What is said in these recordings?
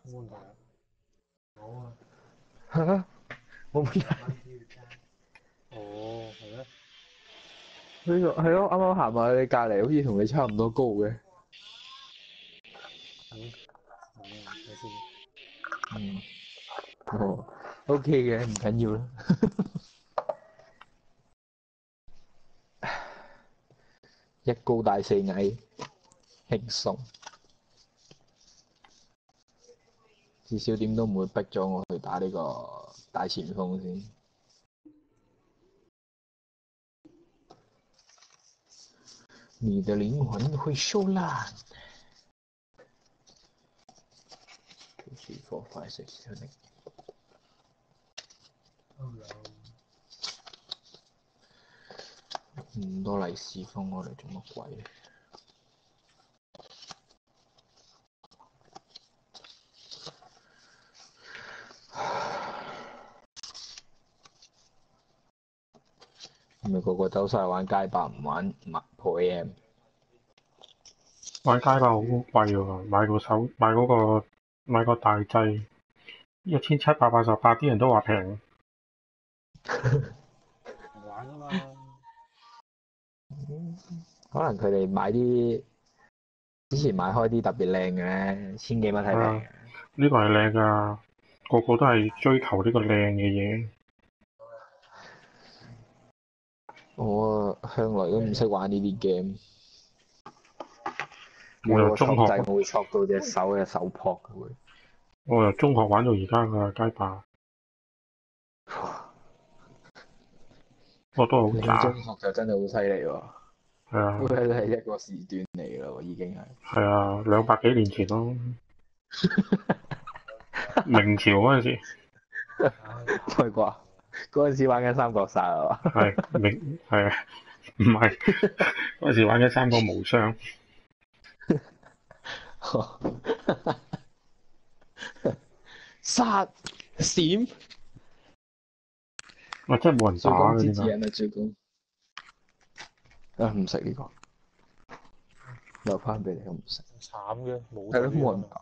冇問題啊。好啊。嚇，冇問題。哦，係咩？呢個係咯，啱啱行埋你隔離，好似同你差唔多高嘅。睇先。哦，OK 嘅，唔緊要啦。一高大四矮，輕鬆。至少點都唔會逼咗我去打呢個大前鋒先。你的靈魂會收爛。2, 3, 4, 5, 6, 7, 8咁多利是封我哋做乜鬼咧？係咪個個走晒玩街霸唔玩破 AM？玩街霸好貴喎，買個大掣1788，啲人都話平。玩啊嘛。可能佢哋買啲之前買開啲特別靚嘅咧，千幾蚊係平嘅。呢個係靚㗎，個個都係追求呢個靚嘅嘢。我向來都唔識玩呢啲 game。我由中學，我會戳到隻手嘅手撲嘅會。我由中學玩到而家㗎街霸。我都好渣。你中學就真係好犀利喎。係啊。都係一個時段嚟㗎喎，已經係。係啊，200幾年前咯。明朝嗰陣時。係啩？嗰陣時玩緊三國殺係嘛？係啊，唔係嗰陣時玩緊三國無雙。殺閃！哇！真係冇人打嘅點解？最高啊！唔食呢個，留翻俾你，我唔食。慘嘅，冇。係咯，冇人打。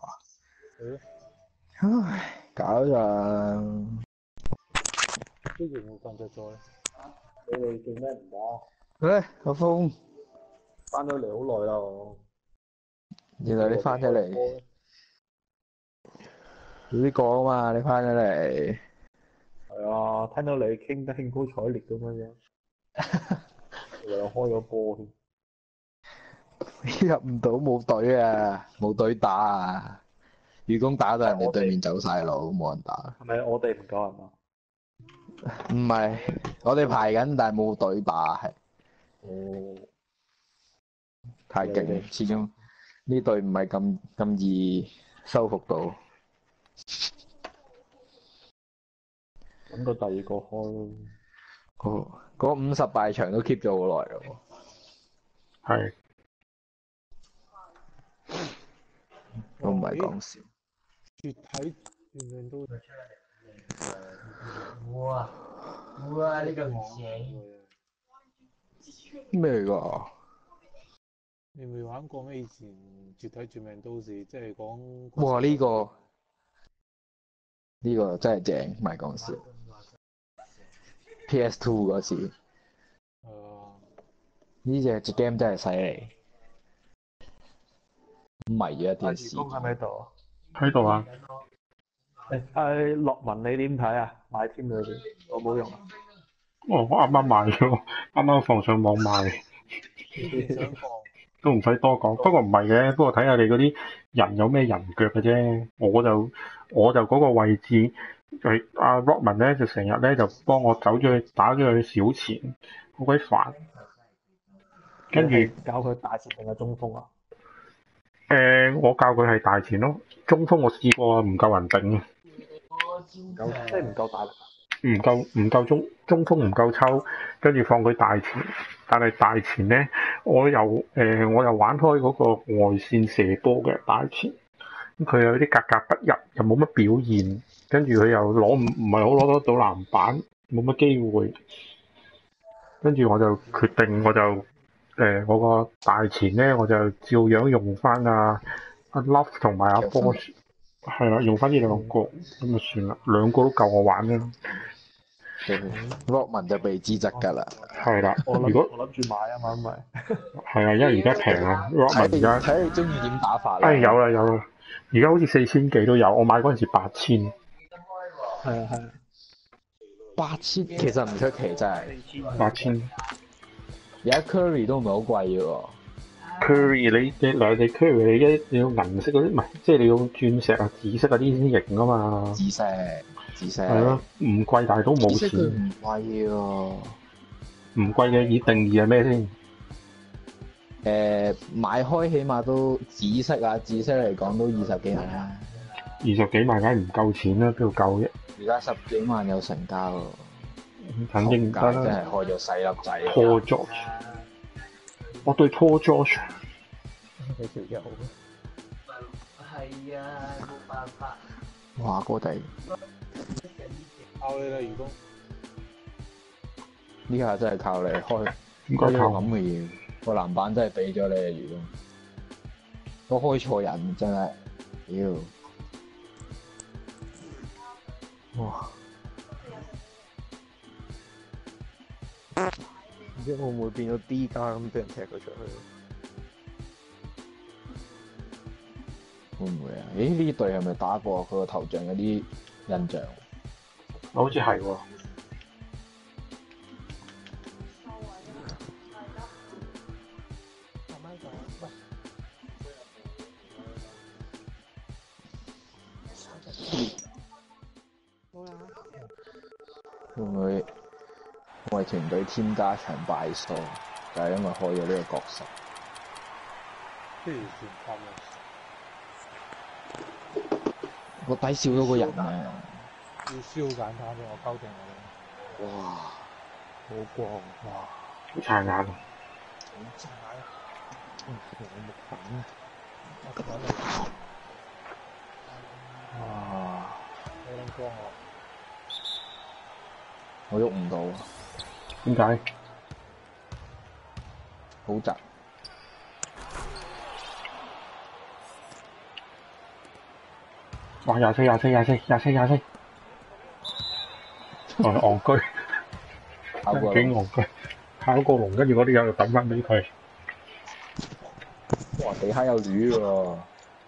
係咯。唉，搞咋？都仍然瞓着咗。你哋做咩唔打？阿峰翻咗嚟好耐啦我。原來你翻咗嚟。早啲講啊嘛！你翻咗嚟。係啊，聽到你傾得興高采烈咁樣，又開咗波添。入唔到冇隊啊，冇隊打啊！雨宮打到人哋對面走晒路，冇人打。係咪我哋唔夠人啊？唔係，我哋排緊，但係冇隊打係。哦。太勁，始終呢隊唔係咁易收復到。揾個第二個開。嗰50敗場都 keep 咗好耐咯。係。我唔係講笑。絕體全面都出嚟。哇！呢個唔正。咩嚟㗎？你未玩過咩？以前絕體絕命都市，即係講。哇！呢個真係正，唔係講笑。PS2 嗰時。呢隻 game 真係犀利。迷咗一段時間。喺咪度？喺度啊。樂文你點睇啊？買添嗰啲，我冇用啊。我啱啱買咗，啱啱放上網賣。想放。都唔使多講，不過唔係嘅，不過睇下你嗰啲人有咩人腳嘅啫。我就嗰個位置，阿 Rockman 咧就成日咧就幫我走咗去打咗去小前，好鬼煩。跟住教佢大前定係中鋒啊？我教佢係大前咯，中鋒我試過唔夠人頂。即係唔夠大力。唔夠中鋒唔夠抽，跟住放佢大前，但係大前咧，我又玩開嗰個外線射波嘅大前，佢有啲格格不入，又冇乜表現，跟住佢又唔係好攞得到籃板，冇乜機會，跟住我就決定我個大前咧，我就照樣用翻阿 Love 同埋阿 Bosch。係啦，用翻呢兩個咁就算啦，兩個都夠我玩啦。Rockman 就避之則㗎啦。係啦，我如果諗住買啊嘛，因為係啊，因為而家平啊，Rockman 而家睇你中意點打法啦。有啦，而家好似4000幾都有，我買嗰陣時8000。係啊， 8000其實唔出奇真係。 8000。而家 Curry 都唔係好貴嘅喎。Curry 你兩隻 Curry 你要銀色嗰啲，唔係即係你要鑽石啊、紫色嗰啲先型啊嘛。紫色。係咯，唔貴但係都冇錢。紫色佢唔貴喎。唔貴嘅以定義係咩先？買開起碼都紫色嚟講都20幾萬啦。 20幾萬梗係唔夠錢啦，邊度夠啫？而家10幾萬有成交喎。肯定唔得真係開咗細粒仔。Paul George， 我對 Paul George 你條友。係啊，冇辦法。哇！哥地靠你啦，如果呢下真係靠你開。應該靠咁嘅嘢，個籃板真係俾咗你啊！如果我開錯人真係，妖！哇！唔知會唔會變咗 D 加咁俾人踢佢出去？會唔會啊？咦？呢隊係咪打過？佢個頭像有啲印象。好似係喎。會唔會為團隊添加場敗數？就係因為開咗呢個角色。個底少咗個人啊！要燒簡單啫，我溝定我。哇！好光，哇！好撐眼啊！好差啊！我木板，我覺得哇！好撚光啊！我喐唔到，點解？好窒。哇！24，戇居，考過幾戇居，考過龍，跟住嗰啲友又抌翻俾佢。哇！地下有魚喎。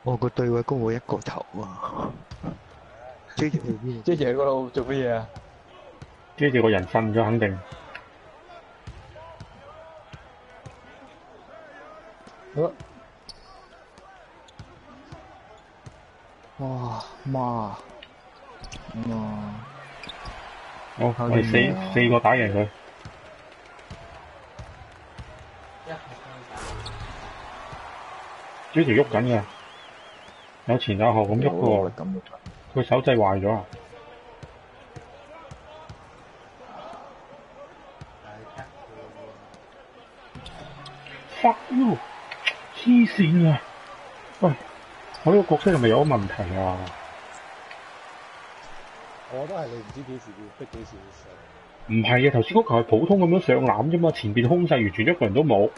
我個對位高我一個頭啊！追住去邊？即係喺嗰度做乜嘢啊？跟住個人瞓咗肯定。哇！媽！好，我哋四個打贏佢。呢條喐緊嘅，有前有後咁喐嘅喎。佢手掣壞咗啊！Fuck you！ 黐線啊！喂，我呢個角色係咪有問題啊？我都係你唔知幾時要逼幾時要上。唔係啊，頭先嗰球係普通咁樣上籃啫嘛，前邊空晒，完全一個人都冇。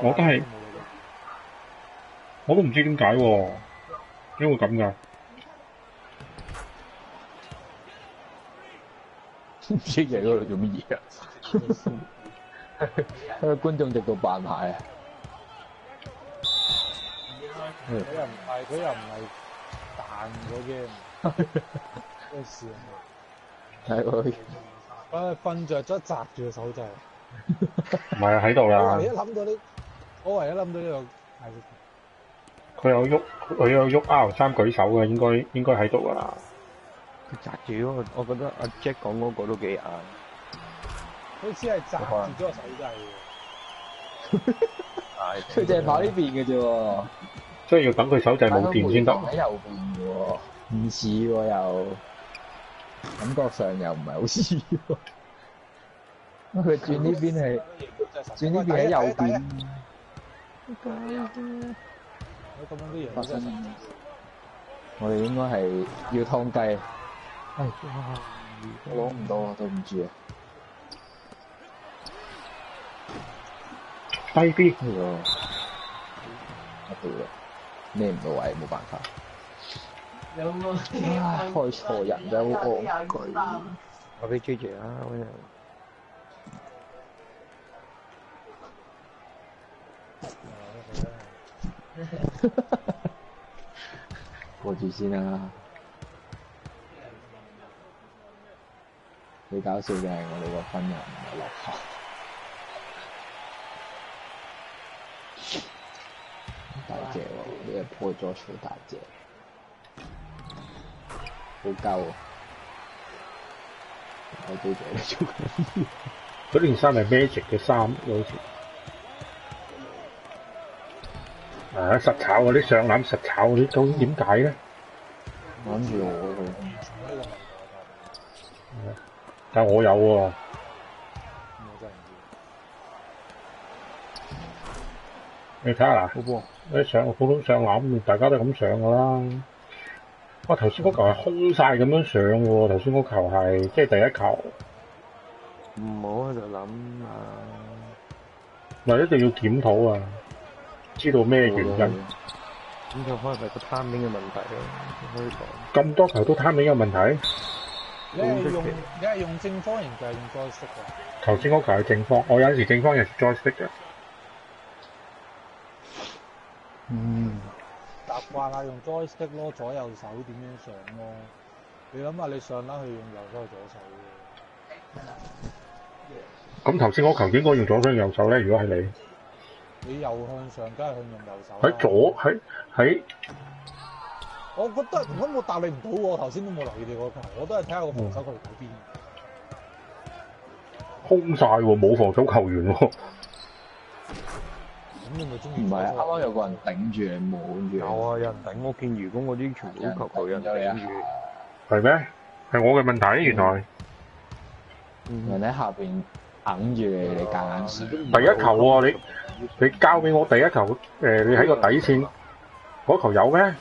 我都係，我都唔知點解喎，點會咁㗎？唔知嘢嗰度做乜嘢啊？喺個觀眾席度扮牌啊！佢又唔係彈嗰嘅，咩事啊？係佢，瞓着咗擲住個手掣。唔係喺度我啦唯一。諗到呢個係佢有喐 R3舉手嘅，應該喺度㗎啦。佢擲住嗰個，我覺得阿 Jack 講嗰個都幾啱。好似係擲住咗個手掣喎。佢淨係跑呢邊嘅啫喎。即係要等佢手掣冇電先得。喺右邊嘅喎，唔似喎又，感覺上又唔係好似喎。佢轉呢邊係轉呢邊喺右邊。咁樣啲嘢真係神奇。我哋應該係要湯雞。我攞唔到啊，對唔住啊。低 B， 呢個一條孭唔到位，冇辦法。有冇？唉，開錯人真係好戇居。我俾 J J 啦，嗰陣。過住先啦。最搞笑嘅係我哋個分人唔係落後。大隻喎，呢個破咗好大隻，好鳩喎！我對住你做緊嗰件衫係 Magic 嘅衫，好似。實炒嗰啲上籃實炒嗰啲，究竟點解咧？諗住我但我有喎。你睇下嗱，你上普通上籃，大家都咁上噶啦。哇！頭先嗰球係空晒咁樣上喎，頭先嗰球係即係第一球。唔好喺度諗啊！咪一定要檢討啊！知道咩原因？咁就可能係個 timing 嘅問題咯，可以講。咁多球都 timing 有問題？你係用正方形定係用 joystick 啊？頭先嗰球係正方，我有陣時正方，有陣時 joystick 嘅。習慣啦，用 joystick 咯，左右手點樣上咯？你諗下，你上籃去用右手左手嘅。咁頭先嗰球應該用左手右手咧？如果係你？你右向上，梗係向用右手。喺左喺。我覺得根本答你唔到喎，頭先都冇留意你嗰球，我都係睇下個防守球員喺邊。空晒喎，冇防守球員喎。咁你咪中意？唔係，啱啱有個人頂住你，冇住。有啊，有人頂我見魚公嗰啲全部球有人頂住。係咩？係我嘅問題原來。人喺下邊揞住你，你夾硬上。第一球喎，你交俾我第一球，你喺個底線嗰球有咩？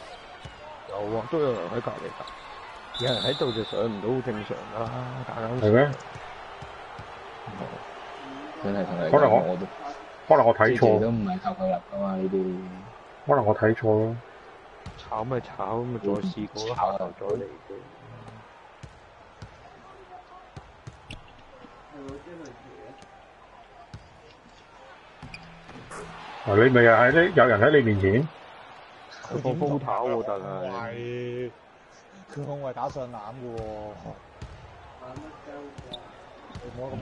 有啊，都有人喺隔離㗎。有人喺度就上唔到，好正常啦，夾硬。係咩？真係同你可能我睇錯。都唔係靠佢入㗎嘛呢啲。可能我睇錯咯。炒咪炒，咪再試過咯，下球再嚟嘅。你咪又係咧？有人喺你面前？佢個高頭喎，但係佢控衞打上籃嘅喎。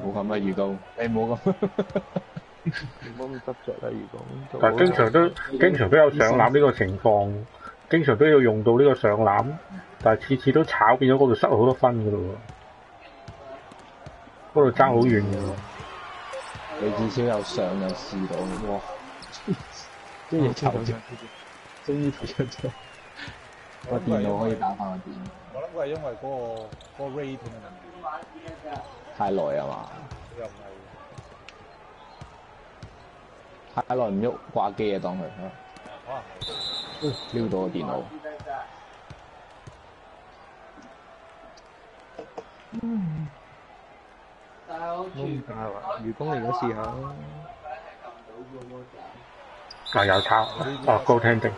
冇咁嘅預告，你冇咁。冇咁執着啦，如果。但係經常都有上籃呢個情況，經常都要用到呢個上籃，但係次次都炒變咗嗰度失好多分㗎咯喎，嗰度爭好遠㗎喎。你至少有上有試到，哇！終於投出，終於投出咗。個電腦可以打翻個電。我諗佢係因為嗰個 rating 嘅問題。太耐啊嘛？又唔係。太耐唔喐，掛機啊當佢。可能係。撩到個電腦。都唔大話，如果你而家試下咯。有炒，高聽定。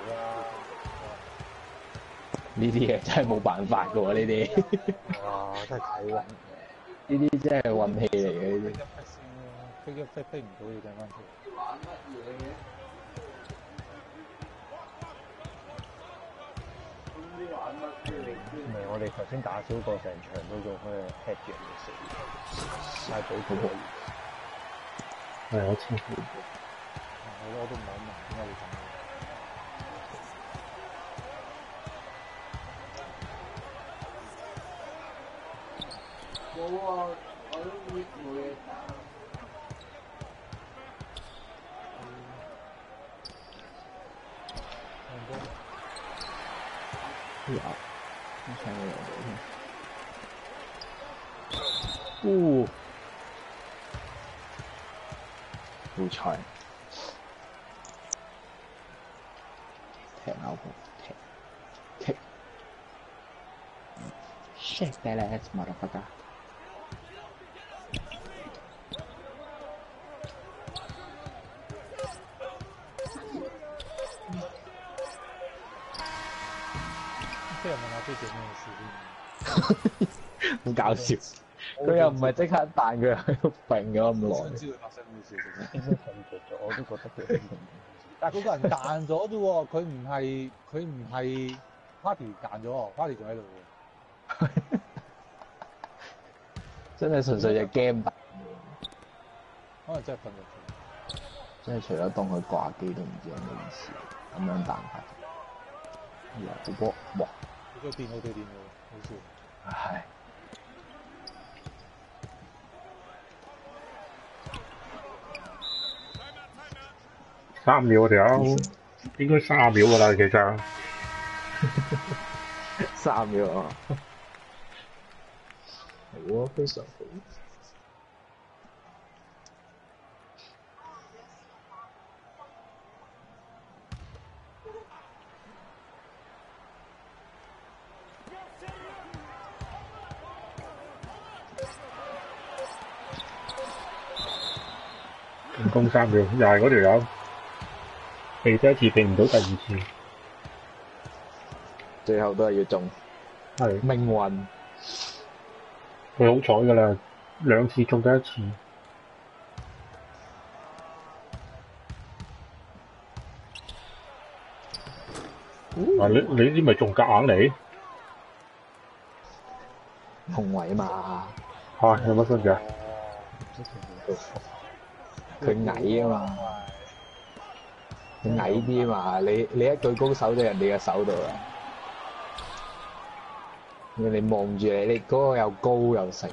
呢啲嘢真係冇辦法㗎喎，呢啲。哇！真係睇運。呢啲真係運氣嚟嘅呢啲。飛唔到要掟翻出嚟。玩乜嘢嘅？唔係我哋頭先打少個成場都仲可以踢住人哋死，太保護我。係我知。我都唔係好明點解會咁。冇啊！我都冇嘢打。有，哦，好彩，踢牛波，踢 ，shake that ass motherfucker。聽日問阿飛做咩事先。好搞笑，佢又唔係即刻彈，佢又喺度揈咗咁耐。想知佢發生咩事其實。應該瞓着咗，我都覺得佢但係嗰個人彈咗啫喎，佢唔係 party 彈咗喎，party 仲喺度喎。真係純粹隻 game 彈，可能真係瞓着咗。真係除咗當佢掛機都唔知有咩意思，咁樣彈法。有波，哇！佢電腦對電腦，好笑。唉，3秒條友，應該3秒㗎啦，其實。 3秒啊！好啊，非常好。進攻3秒，又係嗰條友，避第一次，避唔到第二次，最後都係要中，係命運。佢好彩㗎啦，2次中得1次。嗱，你呢啲咪仲夾硬嚟？控位嘛，係有乜分別？佢矮啊嘛，佢矮啲嘛，你一舉高手到人哋嘅手度啦，人哋望住你，你嗰個又高又成，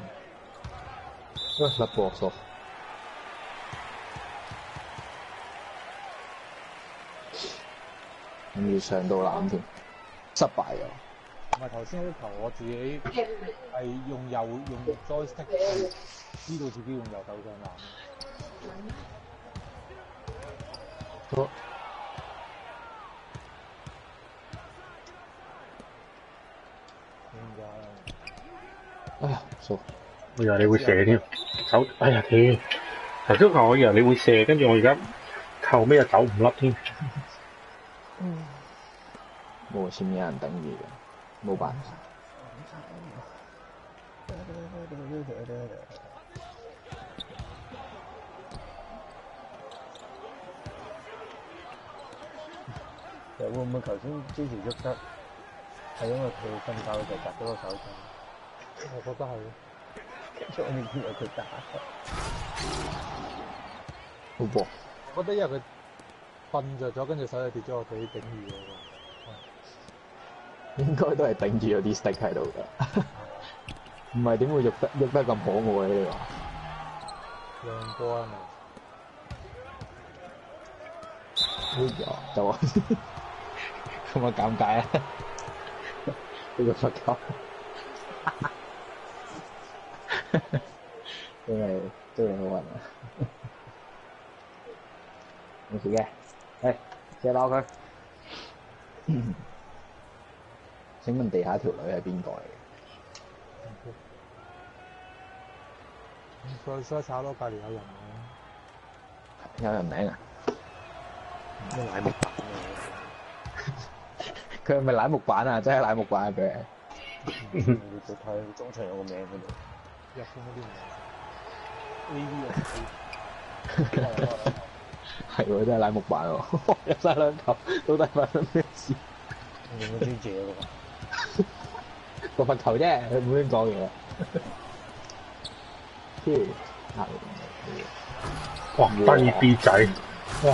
喂，甩波數，仲要上到籃添，失敗咗。唔係頭先嗰啲球，我自己係用joystick 係知道自己用右手上籃。好，哎呀，數我以為你會射添，手，哎呀天！頭先我以為你會射，跟住我而家後尾又走唔甩添。冇前面有人頂住嘅，冇辦法。其實會唔會頭先支持喐得係因為佢瞓覺就夾咗個手掌？我覺得係。所以我以為佢打。好噃，我覺得因為佢瞓着咗，跟住手就跌咗落地頂住咗。應該都係頂住有啲 stick 喺度㗎，唔係點會喐得咁可愛呢？你話？兩波啊嘛。哎呀，就話咁啊尷尬啊！呢個罰球，真係好運啊！冇事嘅，誒，借攞佢。請問地下條女係邊個嚟嘅？再炒咯，隔離有人嘅。有人名啊？咩奶木板啊？佢係咪乃木坂啊？真係乃木坂啊！佢係。你就睇中場有個名喺度。日本嗰啲名 A.V. 啊。係喎，真係乃木坂喎，入晒兩球，到底發生咩事？你有冇先借喎？個罰球啫，佢唔好亂講嘢。哇！低 B 仔，哇！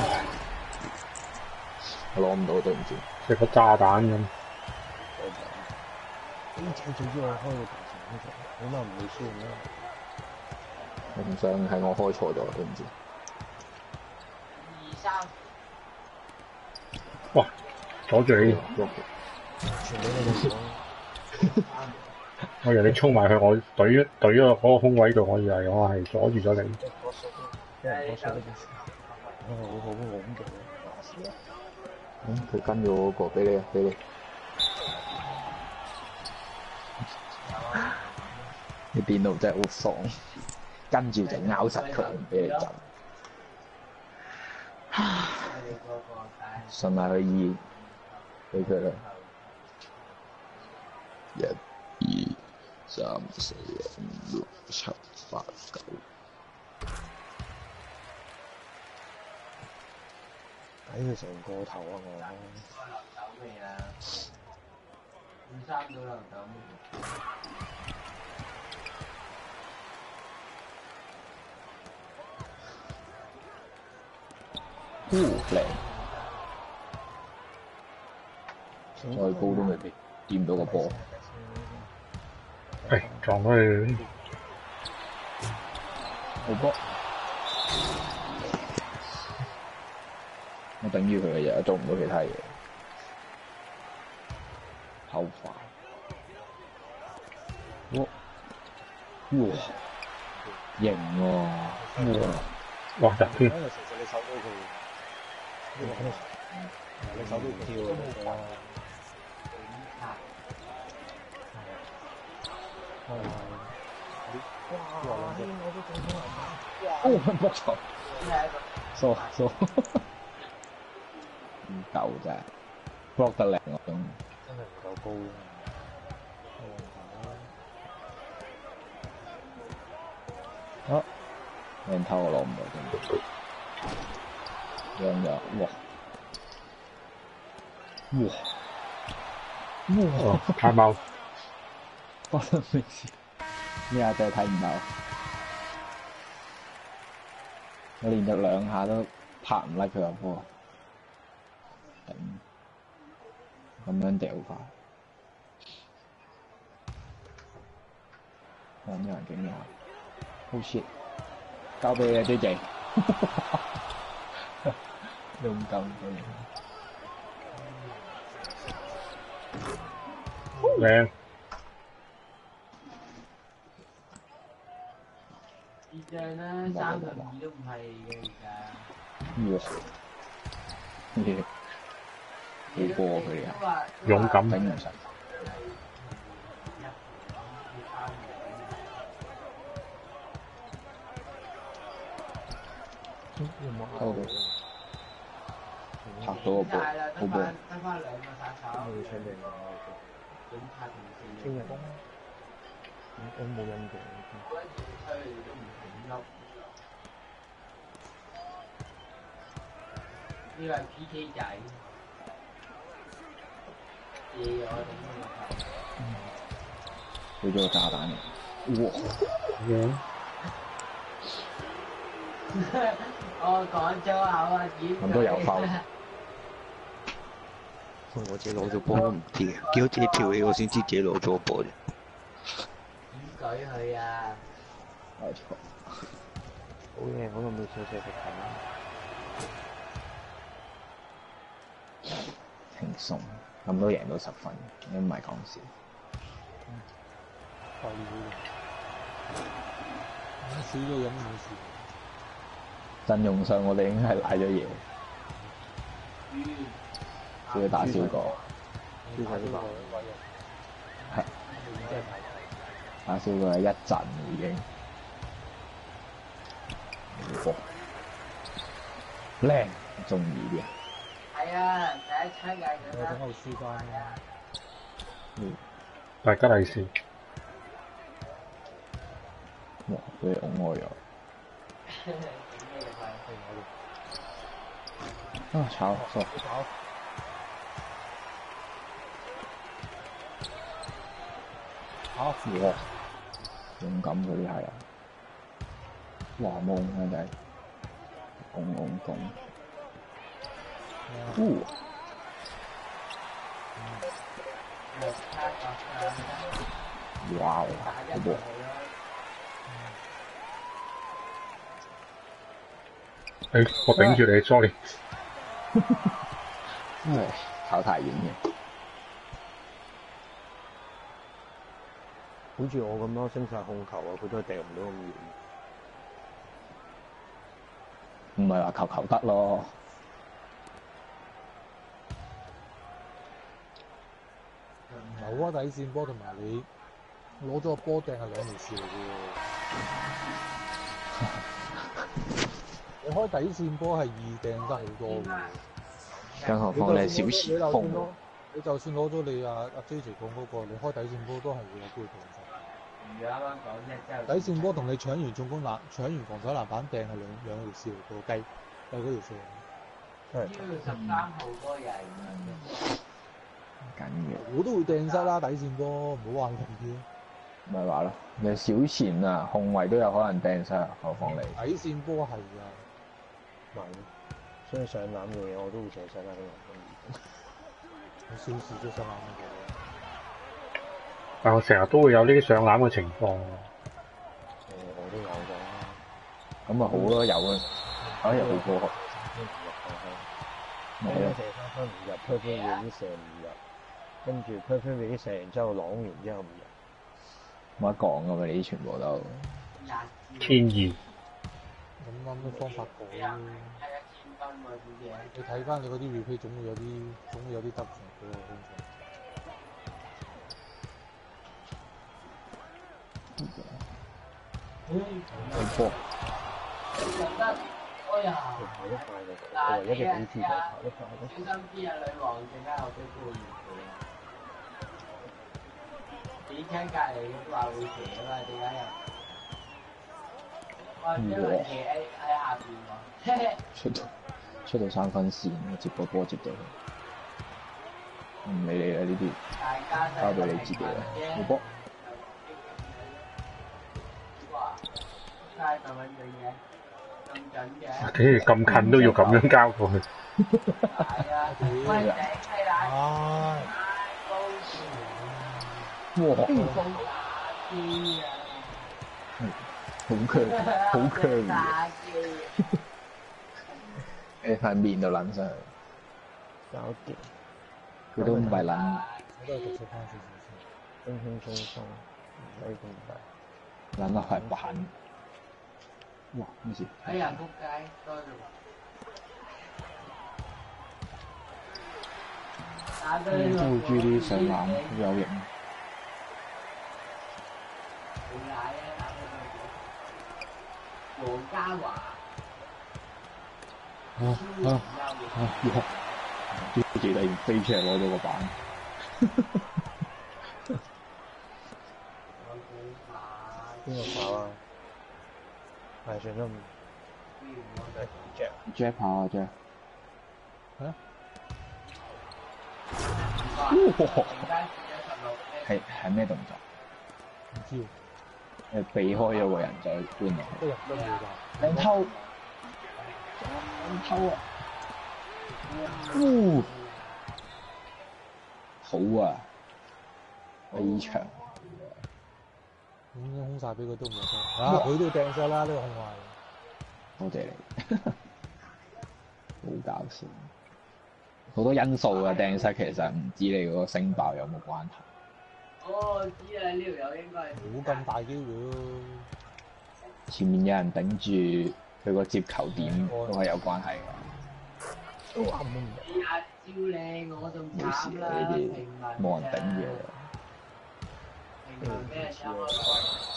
我攞唔到，對唔住。食個炸彈咁。呢隻總之我開個大場呢個，起碼唔會輸咁啦。我唔想係我開錯咗，對唔住。哇！阻住你，全俾你哋講。我以為你衝埋去，我懟咗嗰個空位度，我以為我係阻住咗你。俾人講衰呢件事，好恐怖。佢跟咗嗰個，俾你，俾你。你電腦真係好爽，跟住就咬實佢，唔俾你走。順埋佢意，俾佢啦。1、2、3、4、5、6、7、8、9。睇佢成個頭啊我。手未啊？3到流手未？靚，再高都未必掂到個波。撞咗佢。好波，我頂住佢嘅嘢，做唔到其他嘢。好快！哇！型喎！哇！入添。因為其實你守到佢，你守到佢跳啊！搏錯，疏，唔夠真係，block 得靚我種。真係唔夠高啊！靚偷我攞唔到真係，樣哇！太貓，發生咩事？咩啊？真係睇唔到。我連續2下都拍唔甩佢個波，頂！咁樣掉法，有人竟然，Oh shit！交俾你 JJ， 勇敢嘅靚。熱脹啦，3對2都唔係嘅而家。哇！好波佢哋啊！勇敢頂唔順。偷到，拍到個波，好波。得翻2個殺手。會出嚟㗎，點拍同4聽日我冇印象。吹都唔肯喐。呢個係 PK 仔。我俾咗個炸彈嚟。哇！我講粗口啊！咁都有分。我自己攞咗波都唔知嘅，見到自己跳起我先知自己攞咗個波啫。舉佢啊！冇錯。好嘢，我都未上射食輕鬆，咁都贏到10分，你唔係講笑。少咗飲冇事。陣容上我哋已經係賴咗嘢，少咗打少個，係打少個係一陣已經。靚，中意啲啊！係啊，第一槍嘅我等我輸翻啦。大家利是。哇！俾你拱開咗。啊！炒錯。好，哇！勇敢嗰啲係啊！哇夢啊仔，拱！哇！好波！我頂住你 ，sorry。跑太遠嘅。好似我咁咯，升晒控球啊，佢都係掟唔到咁遠。唔係話球得咯。留啊底線波同埋你攞咗個波掟係兩回事嚟嘅喎。你開底線波係易掟得好多嘅喎。更何況你係小前鋒。你你就算攞咗你阿 J 奇講嗰個，你開底線波都係會有機會掟失。如啱啱講啫，之後底線波同你搶完進攻籃、搶完防守籃板掟係兩條線嚟個雞，係嗰條線。只要13號嗰個又係咁樣緊要。我都會掟失啦，底線波唔好話你啲。咪話咯，你小前啊，控衞都有可能掟失，何況你？底線波係啊，咪咯，所以上籃嘅嘢我都會射失啦，有少少都想攬嘅。但我成日都會有呢啲上籃嘅情況。我都有㗎。咁咪好咯，有啊，可能好過學。我射三分唔入 ，perfect 已經射唔入，跟住 perfect 已經射完之後攞完之後唔入。冇得講噶嘛，你啲全部都天意。咁啱啲方法講，係1000分喎啲嘢。你睇翻你嗰啲 replay 總會有啲得分嗰個方法。好波。哎呀！跑得快嘅，我唯一嘅本事就係跑得快咯。小心啲啊，女王陣間有機會熱嘅。點聽隔離都話會斜啊嘛，點解又？哇！因為斜喺下邊喎。出到三分線，接個波接到佢。唔理你啦，呢啲交俾你自己啦。好波。哇！真係咁樣嘅，咁準嘅。竟然咁近都要咁樣交過去。係啊，喂頂係啦。唉，哇！高打機啊！好強，好強打機。誒塊面就撚上去，搞掂。佢都唔係撚，我都係讀書翻少少先。輕輕鬆鬆，唔使咁大。撚落係板。哇！咩事？哎呀，仆街，多咗。打到呢個。都會注意啲上籃，好有型。點解啊？打到呢個。黃家華。啲幾突然飛出嚟攞咗個板。邊個跑啊？係算都唔。Jack 跑啊 Jack。嚇？係咩動作？唔知喎，避開咗個人再搬落去。都入得冇㗎。兩偷。兩偷啊！好啊！非常。咁樣空曬俾佢都冇得。啊！佢都掟咗啦，呢個控衞。多謝你。好搞笑。好多因素啊，掟失其實唔知你嗰個聲爆有冇關係。哦，知啦，呢條友應該係。冇咁大機會咯。前面有人頂住佢個接球點都係有關係㗎。都啱唔你阿招靚，我仲冇事慘啦，啊，呢平啲民冇人頂住。平民俾人有開波，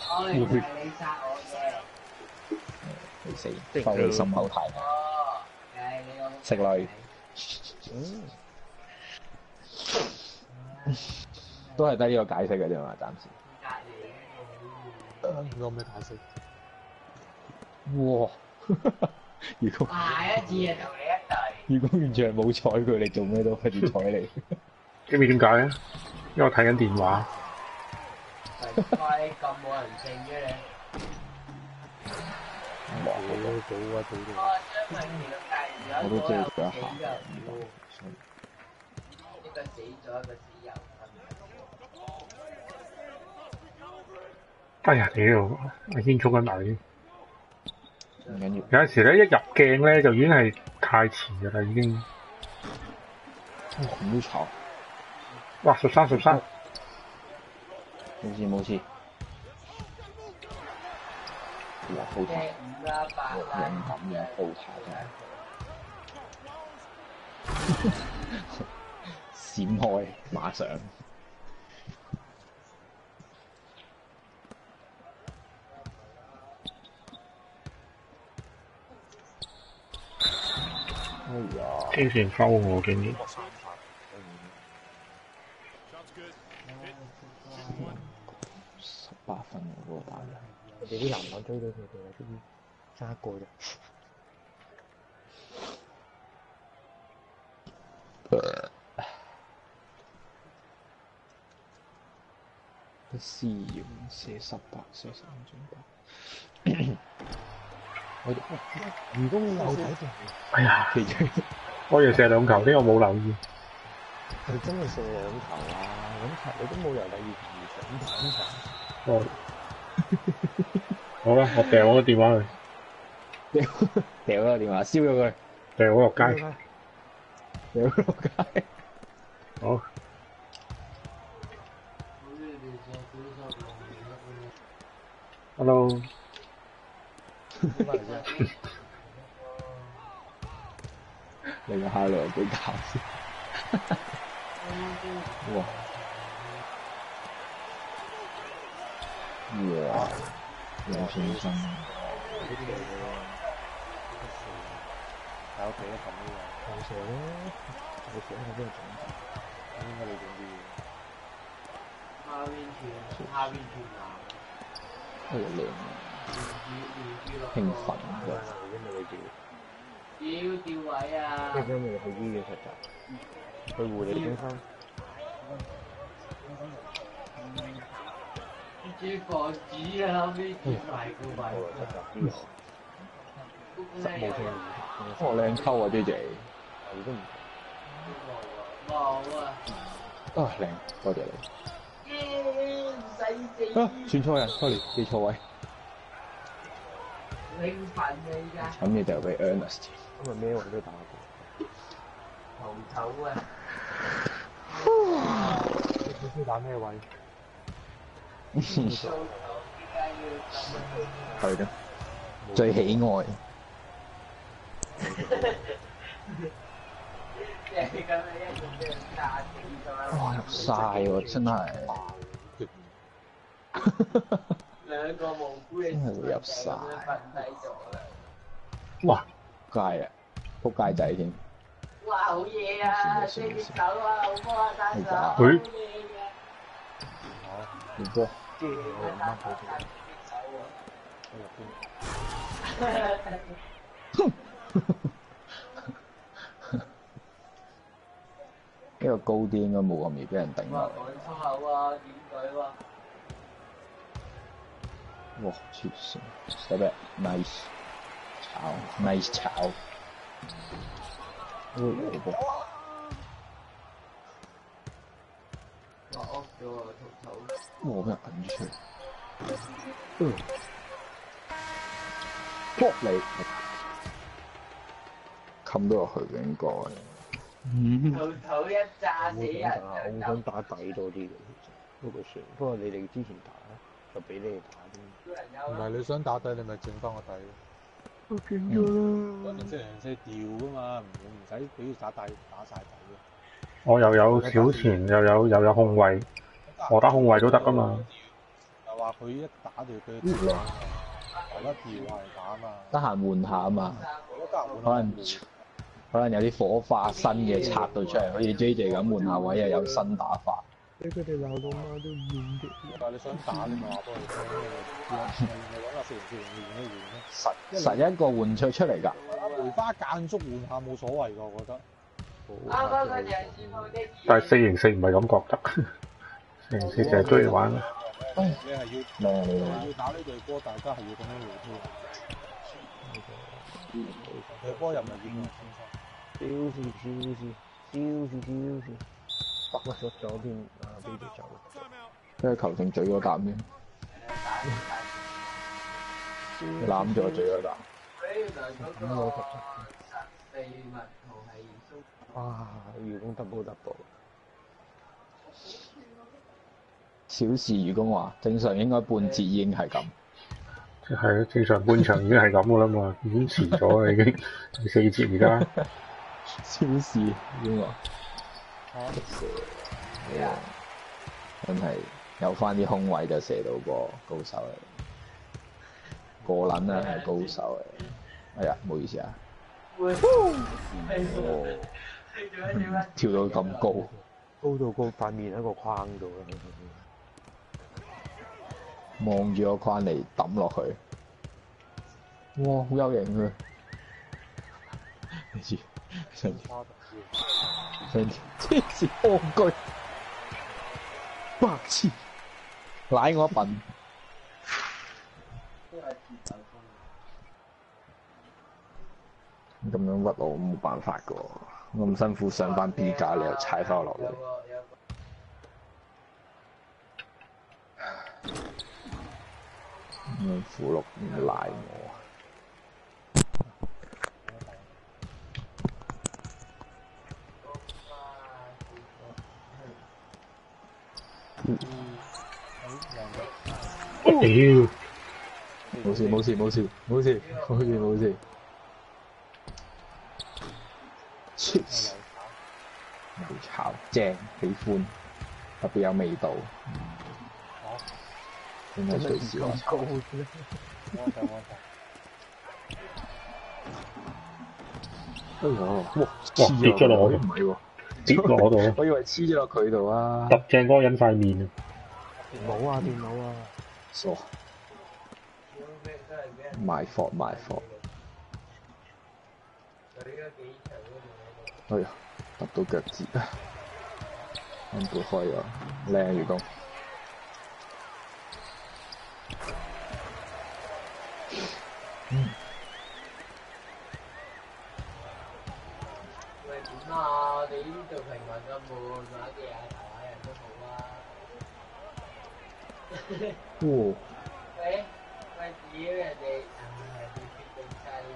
可能係你殺我嘅。你死，放你心口太硬。哦，係你個。食女。都係得呢個解釋嘅啫嘛，暫時。有咩解釋？哇！如果下一次就同你一隊。如果完全係冇睬佢，你做咩都可以睬你。知唔知點解咧？因為我睇緊電話。喂，咁冇人性嘅你。早啊，早到。我都追咗一下。一個死咗，一個死又哎呀屌！我先衝緊埋。唔緊要。有陣時咧，一入鏡咧就已經係太遲㗎啦，已經。好嘈！哇！13，冇事冇事。哇！好大。5啦8啦。勇敢嘅高塔真係。閃開，馬上。天線收我竟然。分喎，嗰個打人。我哋啲籃板追到佢哋啦，終於爭一個啫。試驗射18，射3.8。如果有睇住，哎呀，其實我要射兩球，呢個冇留意。佢真係射兩球啊！咁球你都冇由第二球上場。哦，好啦，我掉我個電話去，掉咗個電話，燒咗佢，掉我落街。掉咗落街。好， hello，你個 hello 幾搞笑。哇！哇！有信心。喺屋企撳呢個，有射咯，有射喺邊度整？應該你整啲嘢。下邊全哎呀靚，興奮㗎！因為你屌吊位啊！叫，因為去醫院實習，去護理中心。接防止啊，後邊接埋個位。實冇聽。哦，靚溝啊 J J，你都唔冇啊！啊靚，多謝你。唔使死。啊，選錯人，sorry，記錯位。興奮你㗎，咁你就俾 Ernest。因為咩位都打過。頭頭啊！你知打咩位？係嘅，最喜愛。哇！入晒喎，真係。兩個無辜嘅真係會入晒。瞓低咗啦！哇，街啊，仆街仔添。哇，好嘢啊！四隻手啊，好波啊，單手，好佢嘢嘅。條波。即係我諗翻佢哋呢個高啲應該冇咁易俾人頂哇，落。講粗口啊，點舉喎？哇！黐線 ，stop it，nice， 炒 ，nice 炒。好波。我屋咗個頭頭。哇！俾人揞出嚟。撲你！冚到落去嘅應該。頭頭一炸死人我好想打底多啲嘅，其實不過算。不過你哋之前打就俾你哋打啲。唔係你想打底，你咪整翻個底咯。我見咗啦。嗰陣時人哋調噶嘛，唔使俾佢打底打晒底嘅。我又有小前，又有控衛，我打控衛都得噶嘛。又話佢一打就佢調啊，大家調下嚟打嘛。得閒換下啊嘛，如果得閒換可能有啲火花新嘅拆到出嚟，好似 JJ 咁換下位又有新打法。俾佢哋鬧到媽都厭嘅。但係你想打你咪話幫佢聽，你揾下4人4換一換實一個換出嚟㗎。咧。梅花間竹換下冇所謂㗎，我覺得。啱啱嗰隻師傅的。但係4-4唔係咁覺得，4-4成日都要玩。你係靚你要打呢隊波，大家係要咁樣互推。隊波又唔係要我小事小事北咗咗添，啊俾佢走。跟住球證嘴嗰啖添，攬咗嘴嗰啖。原來嗰個14蜜桃係蘇。哇！愚公 double。小事愚公話，正常應該半節已經係咁。係正常半場已經係咁噶啦嘛，已經遲咗啦，已經第4節而家。小事愚公話，係啊，真係有翻啲空位就射到個高手嚟，個撚啊係高手嚟。哎呀，唔好意思啊。跳到咁高，高到個塊面喺個框度啦。望住個框嚟抌落去。哇，好有型啊！你知上條黐線戇居，白痴，舐我一笨。咁樣屈我冇辦法噶，我咁辛苦上班 B 架，你又踩翻我落嚟。符錄唔賴我。我屌！冇事冇事冇事冇事冇事冇事。油炒正，喜歡，特別有味道。真係隨時我炒。哎呀！哇！跌咗落我度，唔係喎，跌落我度，我以為黐咗落佢度啊！揼正嗰個人塊面啊！電腦啊電腦啊！傻！賣貨賣貨。哎呀！揼到腳趾啊！安倍開咗，靚魚公。喂，點啊？我哋呢度平民咁悶，買啲嘢頭下人都好啊。哇！喂，屌人哋，人哋決定晒你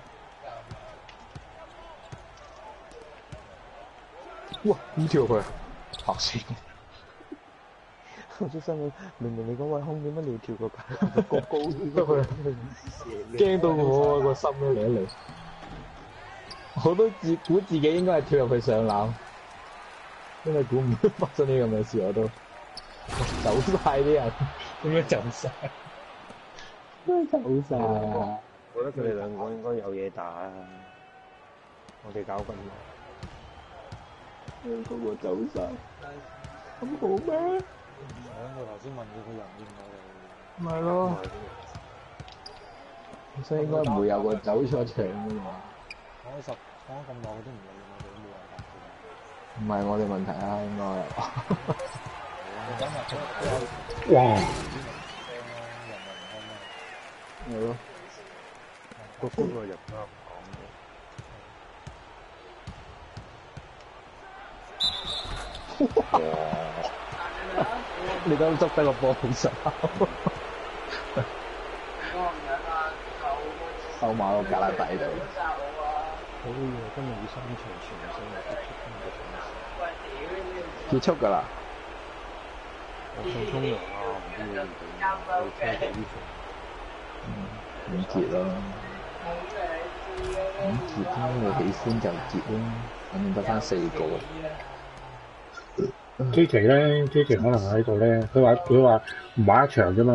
先哇！呢條佢嚇死我！我出心諗，明明你嗰位空點解你要跳個高高啲？驚到我個心都嚟一嚟。我都估自己應該係跳入去上籃，因為估唔到發生呢咁嘅事，我都走晒啲人，點解走晒？點解走晒啊？我覺得佢哋兩個應該有嘢打啊！我哋搞咁耐，個個走晒，咁好咩？我頭先問佢人應我咪咯，所以應該唔會有個走錯場㗎嘛。哋講咗咁耐，佢都唔理我哋，都冇辦法嘅。唔係我哋問題啊，應該。哇！係咯，個高個入得你都捉得個波好實，收埋個格拉底度。好嘢！今日要3場全勝啊，結束㗎啦。我想沖涼啊，唔知你哋點？去聽到呢唔結啦，咁結啦，你喜歡就結啦，反正得翻4個。J 奇咧，J 奇可能喺度咧，佢話唔玩一場啫嘛。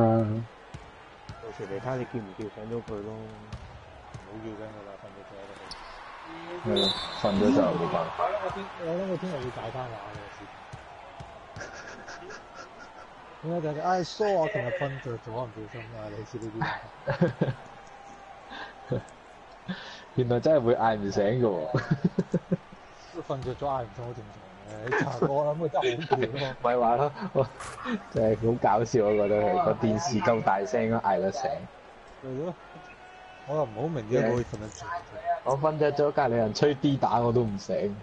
到時你睇下你叫唔叫醒咗佢咯？唔好叫緊佢啦，瞓咗喺度。係咯，瞓咗就冇辦法。我諗我聽日會大翻話嘅，點解就係唉疏啊？琴日瞓着咗，唔小心啊！你知呢啲。原來真係會嗌唔醒嘅喎。瞓着咗嗌唔醒好正常嘅，你查過我諗佢真係好攰咯。咪話咯，真係好搞笑，我覺得佢個電視夠大聲都嗌得醒。係咯，我又唔好明點解可以瞓得着。我瞓着咗，隔離人吹 D 打我都唔醒。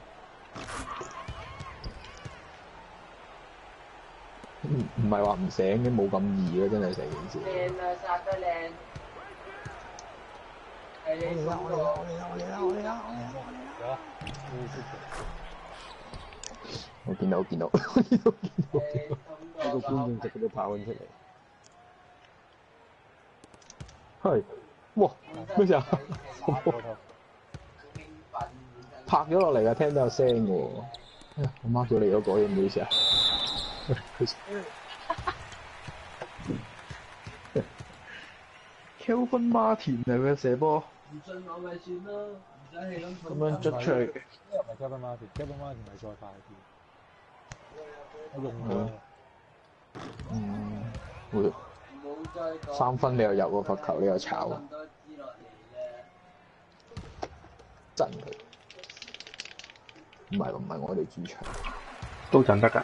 唔係話唔醒嘅，冇咁易嘅，真係成件事。靚啊，殺得靚！係你送我。我見到，個觀眾席嗰度跑緊出嚟。係，哇！咩事啊？拍咗落嚟㗎，聽到有聲嘅喎。哎呀，我 mark 咗你嗰個嘢，唔好意思啊。Kelvin Martin 係佢射波。唔信我咪算咯，唔使氣咁咁樣捽出嚟嘅。又唔係 Kevin Martin 係再快啲。我用過。會3分你又入個罰球，你又炒，震佢。唔係我哋主場，都震得㗎。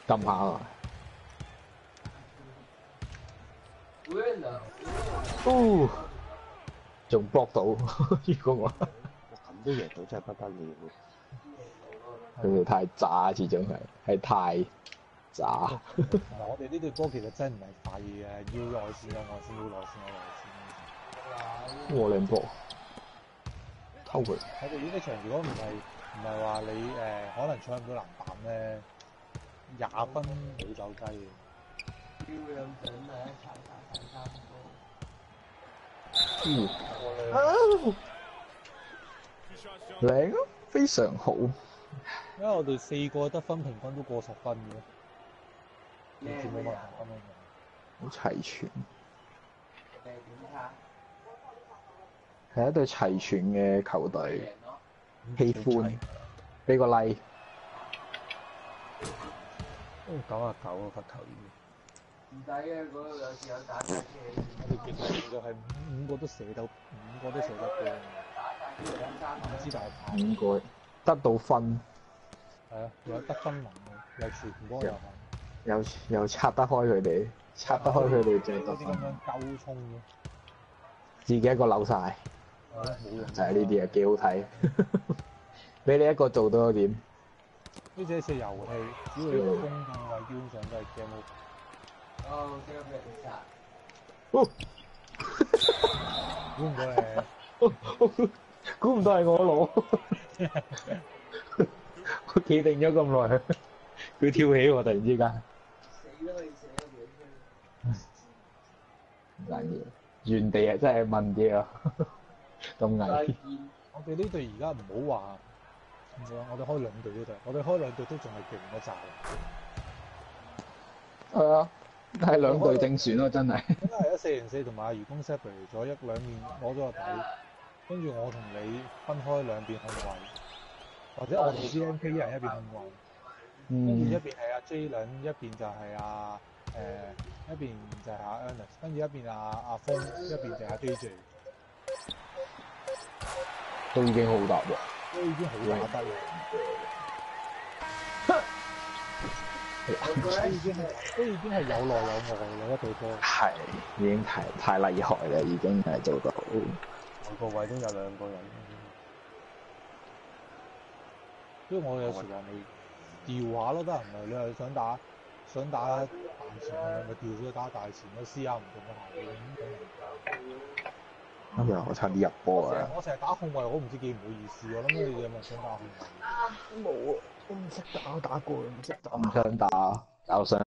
撳下啊！仲 block 到，如果我咁都贏到真係不得了。佢哋太渣，始終係太渣。嗱，我哋呢隊波其實真係唔係廢嘅，要內線有內線，要內線有內線。和兩波偷佢，我哋呢啲場如果唔係話你可能搶唔到籃板咧，20分冇走雞嘅。靚啊，非常好。因為我哋4個得分平均都過10分嘅，完全冇問題咁樣。好齊全，係一隊齊全嘅球隊，喜歡俾個 like。 99個罰球唔使嘅，嗰度有時有打機嘅。我哋勁就係5個都射得波，唔知大牌。 5個得到分，係啊，有得分能力，又傳波又係。又拆得開佢哋，拆得開佢哋就係得分。嗰啲咁樣鳩衝嘅，自己一個扭晒，係啊，冇用。就係呢啲啊，幾好睇。俾你一個做到又點？呢隻係遊戲，只要你攻到位，基本上都係 game over。哦，即刻俾人殺。估唔到你，估唔到係我攞，我企定咗咁耐，佢跳起喎，突然之間。死都可以死得幾唔緊要，原地啊真係問啲啊，咁再危險。見。我哋呢隊而家唔好話，我哋開2隊呢隊，我哋開2隊都仲係勁一紮。係啊，係2隊正選咯，真係。應該係404同埋阿愚公 separate 咗兩面攞咗個底，跟住我同你分開兩邊控衞，或者我同 GMK 一人一邊控衞，跟住一邊係阿 J 兩，一邊就係一邊就係阿 Ernest， 跟住一邊阿峰，一邊就係阿 JJ， 都已經好搭喎。都已經好打得啦。都已經係有內有外嘅一隊波。係，已經太厲害啦，已經係做到。每個位都有2個人。所以我有時話你調下咯，得唔係？你係想打大前，咪調咗打大前咯，試下唔同嘅下邊。哎呀，我差啲入波啊！我成日打控衞，我唔知幾唔好意思。我諗你哋有冇想打控衞？冇啊，我唔識打，打過唔識打。唔想打，搞想。